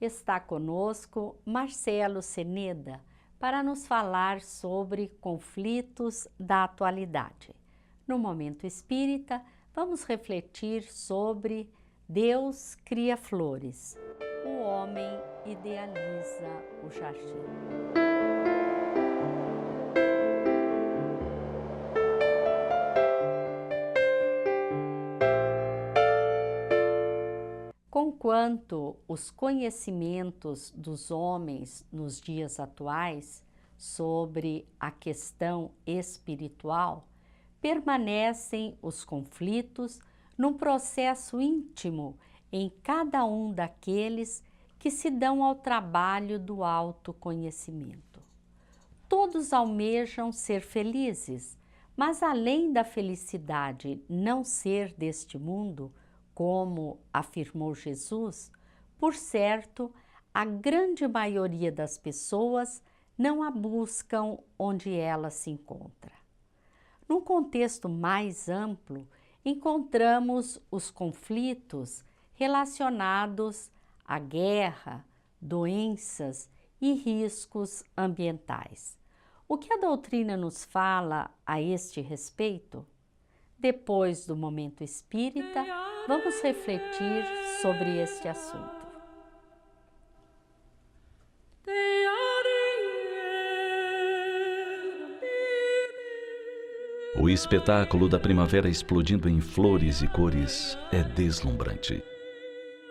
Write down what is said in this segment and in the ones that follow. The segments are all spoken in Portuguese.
Está conosco Marcelo Ceneda para nos falar sobre conflitos da atualidade. No Momento Espírita, vamos refletir sobre Deus cria flores, o homem idealiza o jardim. Conquanto os conhecimentos dos homens nos dias atuais sobre a questão espiritual, permanecem os conflitos num processo íntimo em cada um daqueles que se dão ao trabalho do autoconhecimento. Todos almejam ser felizes, mas além da felicidade não ser deste mundo, como afirmou Jesus, por certo, a grande maioria das pessoas não a buscam onde ela se encontra. Num contexto mais amplo, encontramos os conflitos relacionados à guerra, doenças e riscos ambientais. O que a doutrina nos fala a este respeito? Depois do Momento Espírita, vamos refletir sobre este assunto. O espetáculo da primavera explodindo em flores e cores é deslumbrante.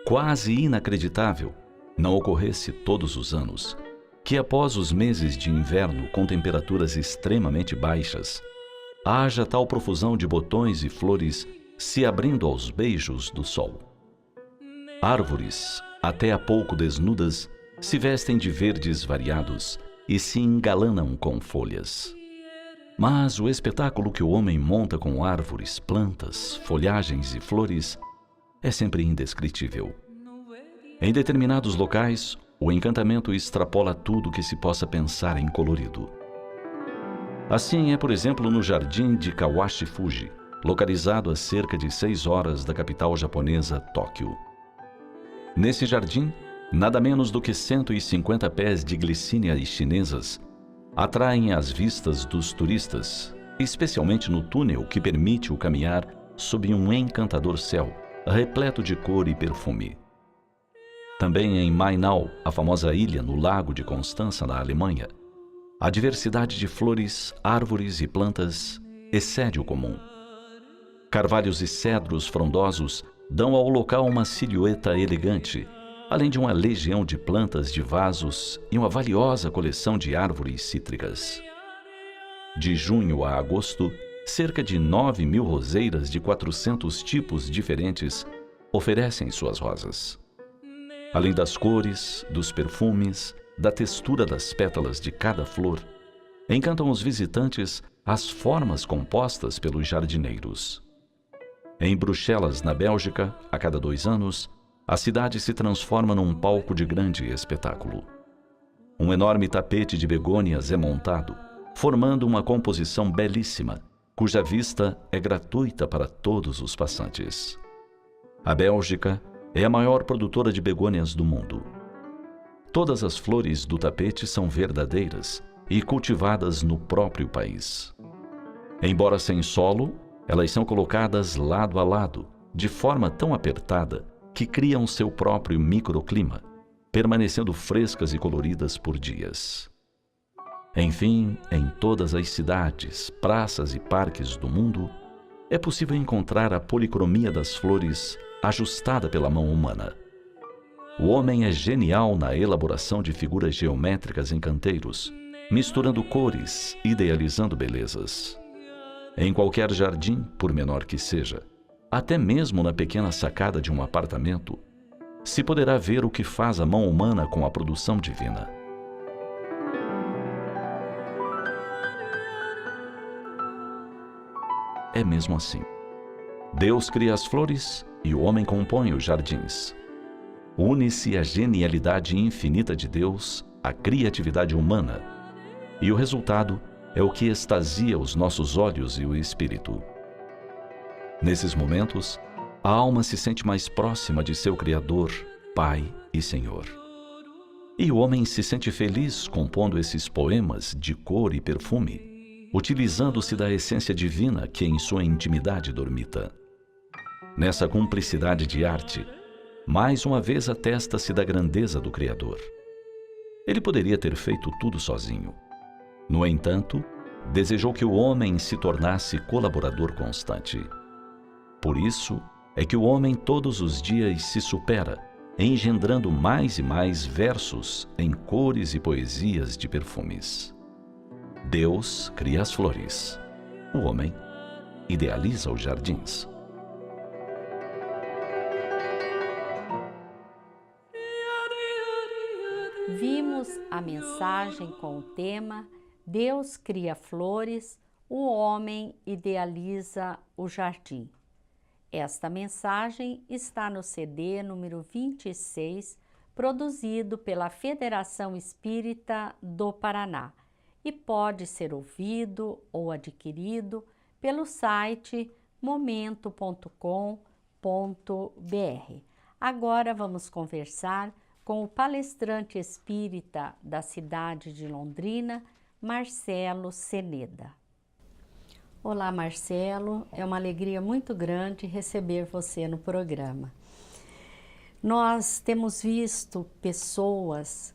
Quase inacreditável não ocorresse todos os anos que após os meses de inverno com temperaturas extremamente baixas, haja tal profusão de botões e flores se abrindo aos beijos do sol. Árvores, até há pouco desnudas, se vestem de verdes variados e se engalanam com folhas. Mas o espetáculo que o homem monta com árvores, plantas, folhagens e flores é sempre indescritível. Em determinados locais, o encantamento extrapola tudo que se possa pensar em colorido. Assim é, por exemplo, no jardim de Kawashi Fuji, localizado a cerca de 6 horas da capital japonesa, Tóquio. Nesse jardim, nada menos do que 150 pés de glicínias chinesas atraem as vistas dos turistas, especialmente no túnel que permite o caminhar sob um encantador céu, repleto de cor e perfume. Também em Mainau, a famosa ilha no Lago de Constança, na Alemanha, a diversidade de flores, árvores e plantas excede o comum. Carvalhos e cedros frondosos dão ao local uma silhueta elegante, além de uma legião de plantas de vasos e uma valiosa coleção de árvores cítricas. De junho a agosto, cerca de 9.000 roseiras de 400 tipos diferentes oferecem suas rosas. Além das cores, dos perfumes, da textura das pétalas de cada flor, encantam os visitantes as formas compostas pelos jardineiros. Em Bruxelas, na Bélgica, a cada 2 anos, a cidade se transforma num palco de grande espetáculo. Um enorme tapete de begônias é montado, formando uma composição belíssima, cuja vista é gratuita para todos os passantes. A Bélgica é a maior produtora de begônias do mundo. Todas as flores do tapete são verdadeiras e cultivadas no próprio país. Embora sem solo, elas são colocadas lado a lado, de forma tão apertada que criam seu próprio microclima, permanecendo frescas e coloridas por dias. Enfim, em todas as cidades, praças e parques do mundo, é possível encontrar a policromia das flores ajustada pela mão humana. O homem é genial na elaboração de figuras geométricas em canteiros, misturando cores, idealizando belezas. Em qualquer jardim, por menor que seja, até mesmo na pequena sacada de um apartamento, se poderá ver o que faz a mão humana com a produção divina. É mesmo assim. Deus cria as flores e o homem compõe os jardins. Une-se a genialidade infinita de Deus à criatividade humana, e o resultado é o que extasia os nossos olhos e o espírito. Nesses momentos, a alma se sente mais próxima de seu Criador, Pai e Senhor. E o homem se sente feliz compondo esses poemas de cor e perfume, utilizando-se da essência divina que em sua intimidade dormita. Nessa cumplicidade de arte, mais uma vez atesta-se da grandeza do Criador. Ele poderia ter feito tudo sozinho. No entanto, desejou que o homem se tornasse colaborador constante. Por isso é que o homem todos os dias se supera, engendrando mais e mais versos em cores e poesias de perfumes. Deus cria as flores. O homem idealiza os jardins. Vimos a mensagem com o tema Deus cria flores, o homem idealiza o jardim. Esta mensagem está no CD número 26, produzido pela Federação Espírita do Paraná e pode ser ouvido ou adquirido pelo site momento.com.br. Agora vamos conversar com o palestrante espírita da cidade de Londrina, Marcelo Ceneda. Olá, Marcelo, é uma alegria muito grande receber você no programa. Nós temos visto pessoas,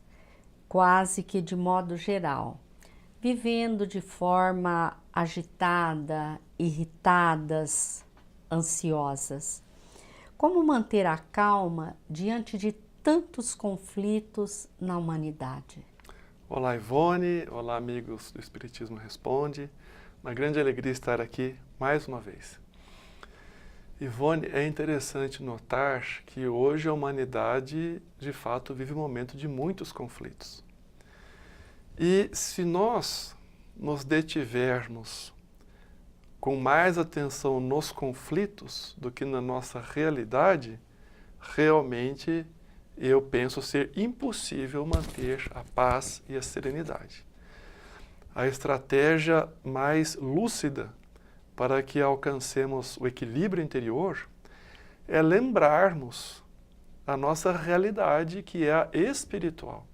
quase que de modo geral, vivendo de forma agitada, irritadas, ansiosas. Como manter a calma diante de tantos conflitos na humanidade? Olá, Ivone. Olá, amigos do Espiritismo Responde. Uma grande alegria estar aqui mais uma vez. Ivone, é interessante notar que hoje a humanidade, de fato, vive um momento de muitos conflitos. E se nós nos detivermos com mais atenção nos conflitos do que na nossa realidade, realmente eu penso ser impossível manter a paz e a serenidade. A estratégia mais lúcida para que alcancemos o equilíbrio interior é lembrarmos a nossa realidade, que é a espiritual.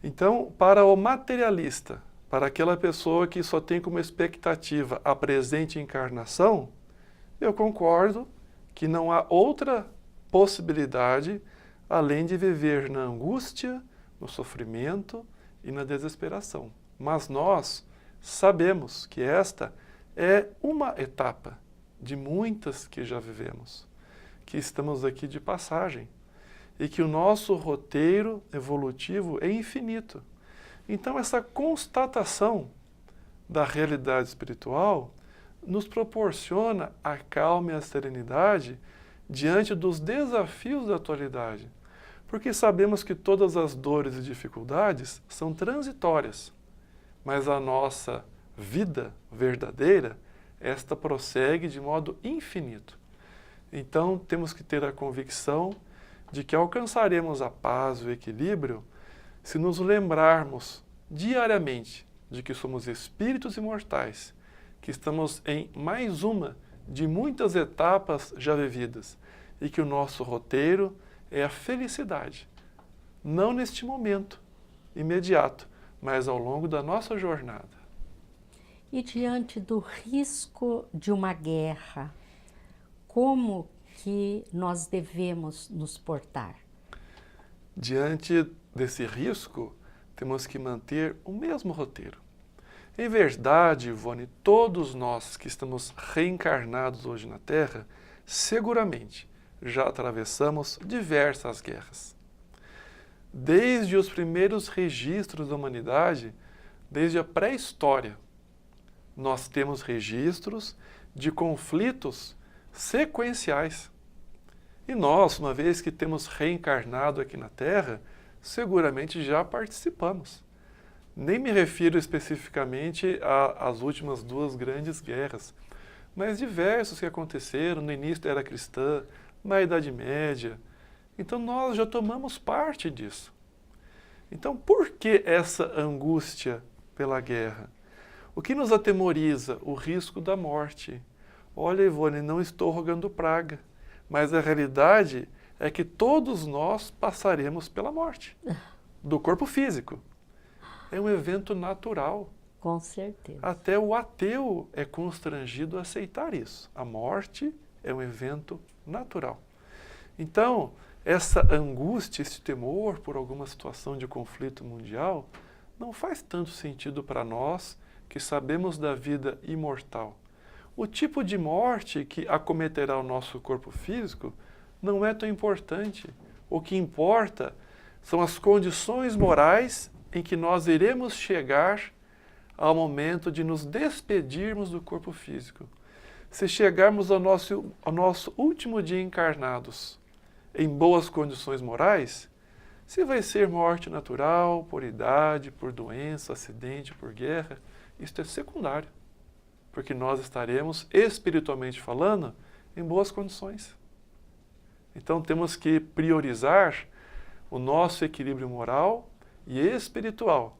Então, para o materialista, para aquela pessoa que só tem como expectativa a presente encarnação, eu concordo que não há outra possibilidade além de viver na angústia, no sofrimento e na desesperação. Mas nós sabemos que esta é uma etapa de muitas que já vivemos, que estamos aqui de passagem e que o nosso roteiro evolutivo é infinito. Então, essa constatação da realidade espiritual nos proporciona a calma e a serenidade diante dos desafios da atualidade, porque sabemos que todas as dores e dificuldades são transitórias, mas a nossa vida verdadeira, esta prossegue de modo infinito. Então, temos que ter a convicção de que alcançaremos a paz e o equilíbrio se nos lembrarmos diariamente de que somos espíritos imortais, que estamos em mais uma de muitas etapas já vividas e que o nosso roteiro é a felicidade, não neste momento imediato, mas ao longo da nossa jornada. E diante do risco de uma guerra, como que nós devemos nos portar? Diante desse risco, temos que manter o mesmo roteiro. Em verdade, Ivone, todos nós que estamos reencarnados hoje na Terra, seguramente já atravessamos diversas guerras. Desde os primeiros registros da humanidade, desde a pré-história, nós temos registros de conflitos sequenciais. E nós, uma vez que temos reencarnado aqui na Terra, seguramente já participamos. Nem me refiro especificamente às últimas duas grandes guerras, mas diversos que aconteceram no início da Era Cristã, na Idade Média. Então nós já tomamos parte disso. Então por que essa angústia pela guerra? O que nos atemoriza? O risco da morte. Olha, Ivone, não estou rogando praga, mas a realidade é que todos nós passaremos pela morte. do corpo físico. É um evento natural. Com certeza. Até o ateu é constrangido a aceitar isso. A morte é um evento natural. Então, essa angústia, esse temor por alguma situação de conflito mundial, não faz tanto sentido para nós que sabemos da vida imortal. O tipo de morte que acometerá o nosso corpo físico não é tão importante. O que importa são as condições morais em que nós iremos chegar ao momento de nos despedirmos do corpo físico. Se chegarmos ao nosso último dia encarnados em boas condições morais, se vai ser morte natural, por idade, por doença, acidente, por guerra, isso é secundário, porque nós estaremos, espiritualmente falando, em boas condições. Então temos que priorizar o nosso equilíbrio moral e espiritual.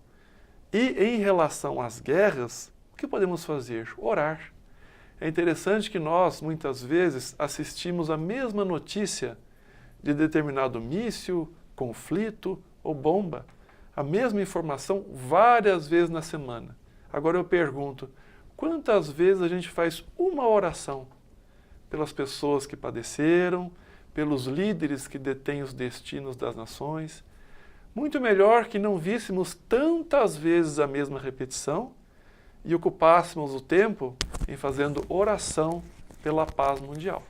E em relação às guerras, o que podemos fazer? Orar. É interessante que nós, muitas vezes, assistimos a mesma notícia de determinado míssil, conflito ou bomba. A mesma informação várias vezes na semana. Agora eu pergunto, quantas vezes a gente faz uma oração pelas pessoas que padeceram, pelos líderes que detêm os destinos das nações? Muito melhor que não víssemos tantas vezes a mesma repetição e ocupássemos o tempo em fazendo oração pela paz mundial.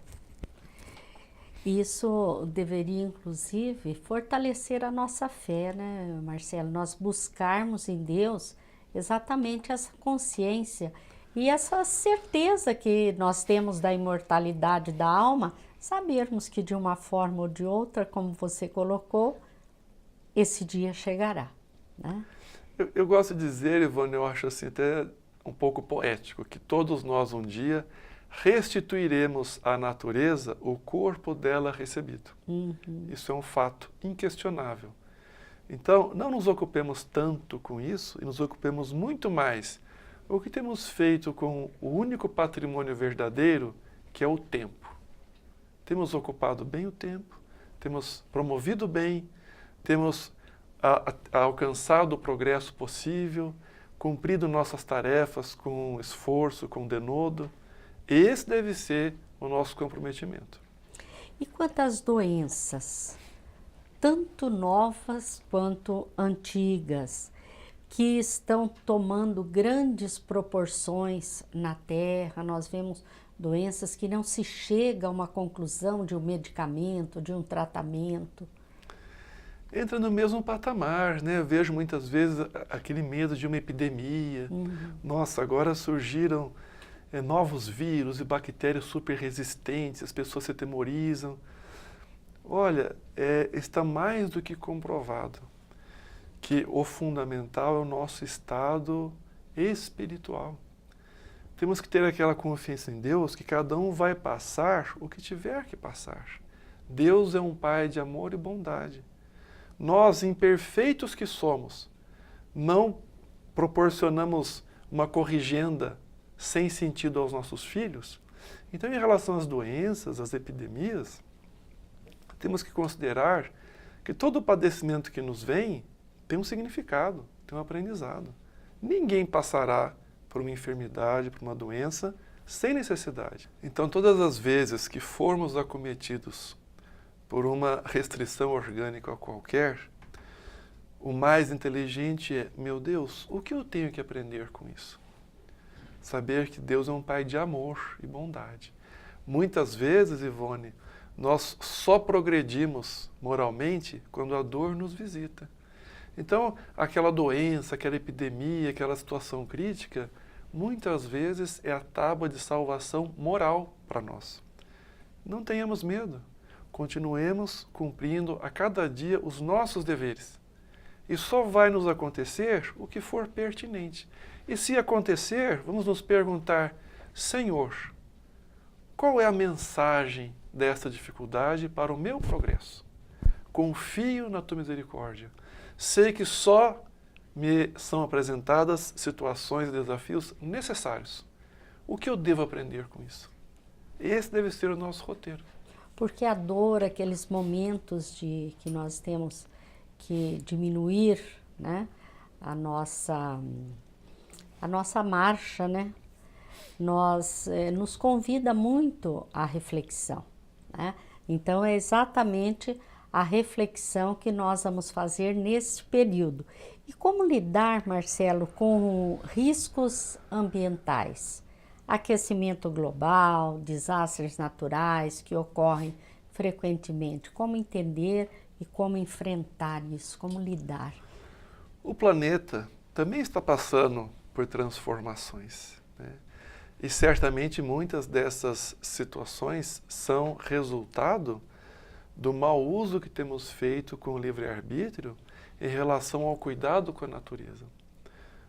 Isso deveria, inclusive, fortalecer a nossa fé, né, Marcelo? Nós buscarmos em Deus exatamente essa consciência e essa certeza que nós temos da imortalidade da alma, sabermos que de uma forma ou de outra, como você colocou, esse dia chegará, né? Eu gosto de dizer, Ivone, eu acho assim até um pouco poético, que todos nós um dia restituiremos à natureza o corpo dela recebido. Isso é um fato inquestionável. Então, não nos ocupemos tanto com isso e nos ocupemos muito mais o que temos feito com o único patrimônio verdadeiro, que é o tempo. Temos ocupado bem o tempo, temos promovido bem, temos alcançado o progresso possível, cumprido nossas tarefas com esforço, com denodo. Esse deve ser o nosso comprometimento. E quanto às doenças, tanto novas quanto antigas, que estão tomando grandes proporções na Terra, nós vemos doenças que não se chega a uma conclusão de um medicamento, de um tratamento. Entra no mesmo patamar, né? Eu vejo muitas vezes aquele medo de uma epidemia. Nossa, agora surgiram novos vírus e bactérias super resistentes, as pessoas se atemorizam. Olha, está mais do que comprovado que o fundamental é o nosso estado espiritual. Temos que ter aquela confiança em Deus que cada um vai passar o que tiver que passar. Deus é um Pai de amor e bondade. Nós, imperfeitos que somos, não proporcionamos uma corrigenda sem sentido aos nossos filhos. Então, em relação às doenças, às epidemias, temos que considerar que todo o padecimento que nos vem tem um significado, tem um aprendizado. Ninguém passará por uma enfermidade, por uma doença, sem necessidade. Então, todas as vezes que formos acometidos por uma restrição orgânica qualquer, o mais inteligente é, meu Deus, o que eu tenho que aprender com isso? Saber que Deus é um Pai de amor e bondade. Muitas vezes, Ivone, nós só progredimos moralmente quando a dor nos visita. Então, aquela doença, aquela epidemia, aquela situação crítica, muitas vezes é a tábua de salvação moral para nós. Não tenhamos medo. Continuemos cumprindo a cada dia os nossos deveres. E só vai nos acontecer o que for pertinente. E se acontecer, vamos nos perguntar, Senhor, qual é a mensagem desta dificuldade para o meu progresso? Confio na tua misericórdia. Sei que só me são apresentadas situações e desafios necessários. O que eu devo aprender com isso? Esse deve ser o nosso roteiro. Porque a dor, aqueles momentos que nós temos que diminuir, né, a nossa marcha, né? Nos convida muito à reflexão, né? Então é exatamente a reflexão que nós vamos fazer nesse período. E como lidar, Marcelo, com riscos ambientais? Aquecimento global, desastres naturais que ocorrem frequentemente. Como entender e como enfrentar isso, como lidar? O planeta também está passando por transformações, né? E certamente muitas dessas situações são resultado do mau uso que temos feito com o livre-arbítrio em relação ao cuidado com a natureza.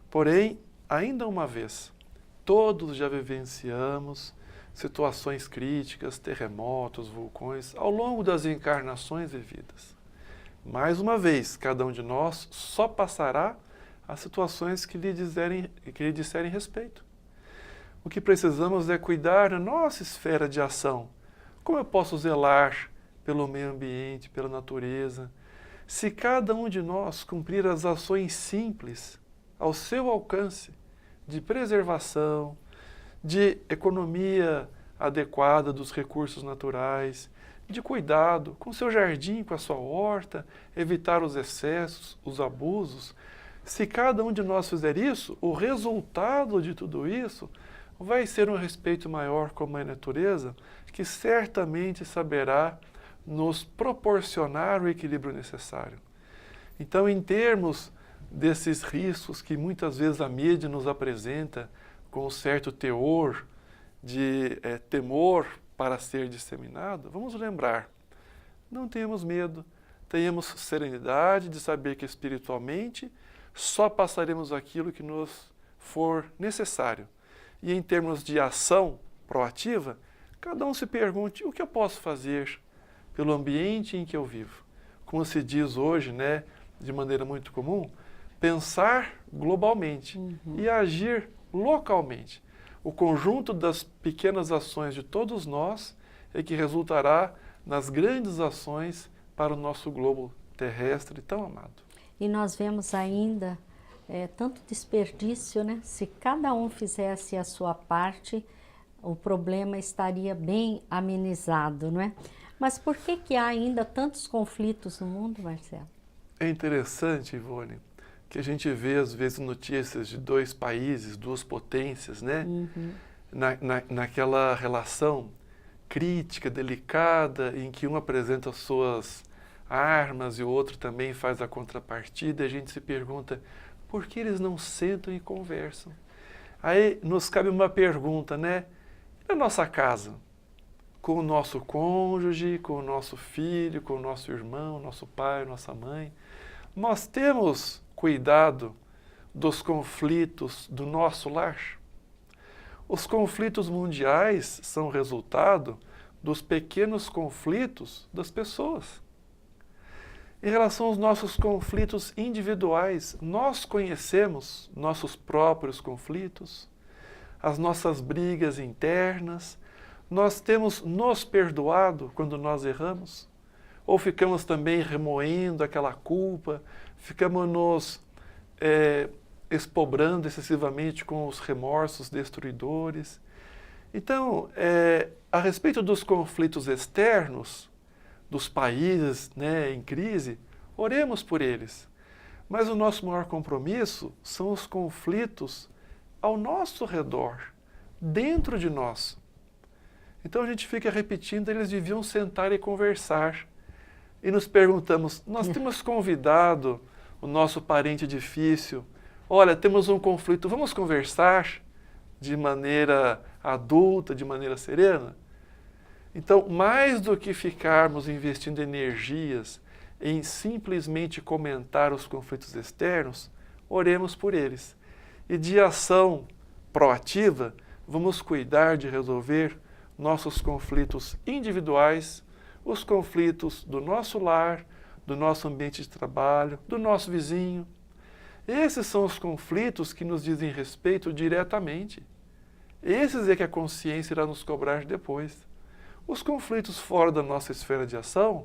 Porém, ainda uma vez, todos já vivenciamos situações críticas, terremotos, vulcões, ao longo das encarnações vividas. Mais uma vez, cada um de nós só passará as situações que lhe disserem respeito. O que precisamos é cuidar da nossa esfera de ação. Como eu posso zelar pelo meio ambiente, pela natureza? Se cada um de nós cumprir as ações simples ao seu alcance, de preservação, de economia adequada dos recursos naturais, de cuidado com seu jardim, com a sua horta, evitar os excessos, os abusos. Se cada um de nós fizer isso, o resultado de tudo isso vai ser um respeito maior com a natureza, que certamente saberá nos proporcionar o equilíbrio necessário. Então, em termos desses riscos que muitas vezes a mídia nos apresenta com um certo teor de temor para ser disseminado, vamos lembrar, não tenhamos medo, tenhamos serenidade de saber que espiritualmente só passaremos aquilo que nos for necessário. E em termos de ação proativa, cada um se pergunte: o que eu posso fazer pelo ambiente em que eu vivo? Como se diz hoje, né, de maneira muito comum, pensar globalmente e agir localmente. O conjunto das pequenas ações de todos nós é que resultará nas grandes ações para o nosso globo terrestre tão amado. E nós vemos ainda tanto desperdício, né? Se cada um fizesse a sua parte, o problema estaria bem amenizado, não é? Mas por que há ainda tantos conflitos no mundo, Marcelo? É interessante, Ivone, que a gente vê às vezes notícias de dois países, duas potências, né? Naquela relação crítica, delicada, em que um apresenta suas armas e o outro também faz a contrapartida, e a gente se pergunta: por que eles não sentam e conversam? Aí nos cabe uma pergunta, né? E na nossa casa? Com o nosso cônjuge, com o nosso filho, com o nosso irmão, nosso pai, nossa mãe. Nós temos cuidado dos conflitos do nosso lar? Os conflitos mundiais são resultado dos pequenos conflitos das pessoas. Em relação aos nossos conflitos individuais, nós conhecemos nossos próprios conflitos, as nossas brigas internas. Nós temos nos perdoado quando nós erramos? Ou ficamos também remoendo aquela culpa, ficamos nos expobrando excessivamente com os remorsos destruidores? Então, a respeito dos conflitos externos, dos países, né, em crise, oremos por eles. Mas o nosso maior compromisso são os conflitos ao nosso redor, dentro de nós. Então a gente fica repetindo: eles deviam sentar e conversar. E nos perguntamos: nós temos convidado o nosso parente difícil? Olha, temos um conflito, vamos conversar de maneira adulta, de maneira serena? Então, mais do que ficarmos investindo energias em simplesmente comentar os conflitos externos, oremos por eles. E de ação proativa, vamos cuidar de resolver nossos conflitos individuais, os conflitos do nosso lar, do nosso ambiente de trabalho, do nosso vizinho. Esses são os conflitos que nos dizem respeito diretamente. Esses é que a consciência irá nos cobrar depois. Os conflitos fora da nossa esfera de ação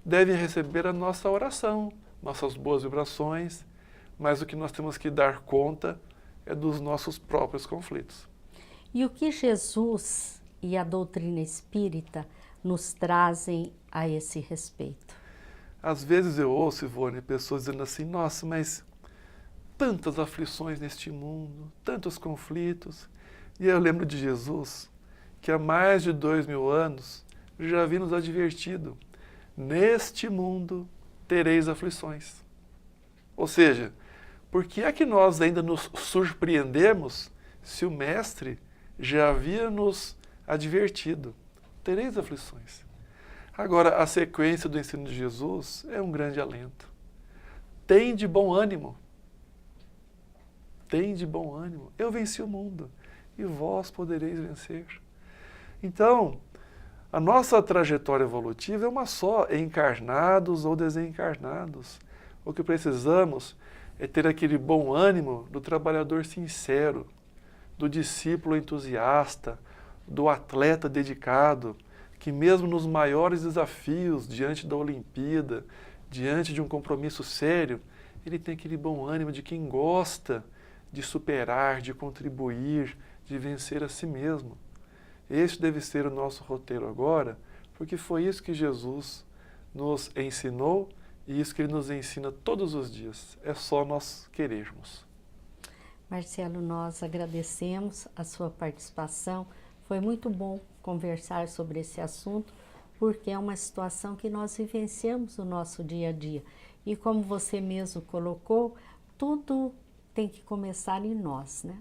devem receber a nossa oração, nossas boas vibrações, mas o que nós temos que dar conta é dos nossos próprios conflitos. E o que Jesus e a doutrina espírita nos trazem a esse respeito? Às vezes eu ouço, Ivone, pessoas dizendo assim, nossa, mas tantas aflições neste mundo, tantos conflitos. E eu lembro de Jesus, que há mais de 2000 anos já havia nos advertido, neste mundo tereis aflições. Ou seja, por que é que nós ainda nos surpreendemos se o Mestre já havia nos advertido? Tereis aflições. Agora, a sequência do ensino de Jesus é um grande alento. Tende bom ânimo. Tende bom ânimo. Eu venci o mundo e vós podereis vencer. Então, a nossa trajetória evolutiva é uma só, encarnados ou desencarnados. O que precisamos é ter aquele bom ânimo do trabalhador sincero, do discípulo entusiasta, do atleta dedicado, que mesmo nos maiores desafios, diante da Olimpíada, diante de um compromisso sério, ele tem aquele bom ânimo de quem gosta de superar, de contribuir, de vencer a si mesmo. Este deve ser o nosso roteiro agora, porque foi isso que Jesus nos ensinou e isso que Ele nos ensina todos os dias. É só nós querermos. Marcelo, nós agradecemos a sua participação. Foi muito bom conversar sobre esse assunto, porque é uma situação que nós vivenciamos no nosso dia a dia. E como você mesmo colocou, tudo tem que começar em nós, né?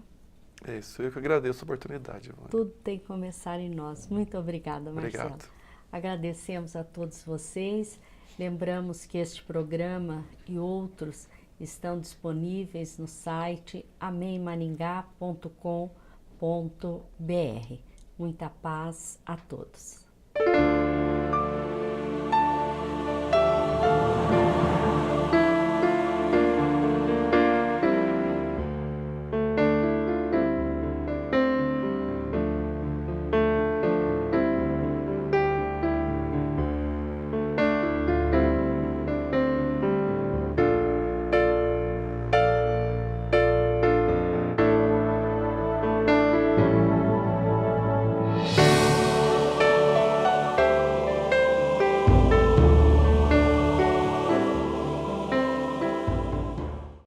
É isso, eu que agradeço a oportunidade, Ivone. Tudo tem que começar em nós. Muito obrigada, Marcelo. Obrigado. Agradecemos a todos vocês. Lembramos que este programa e outros estão disponíveis no site amemmaringá.com.br. Muita paz a todos.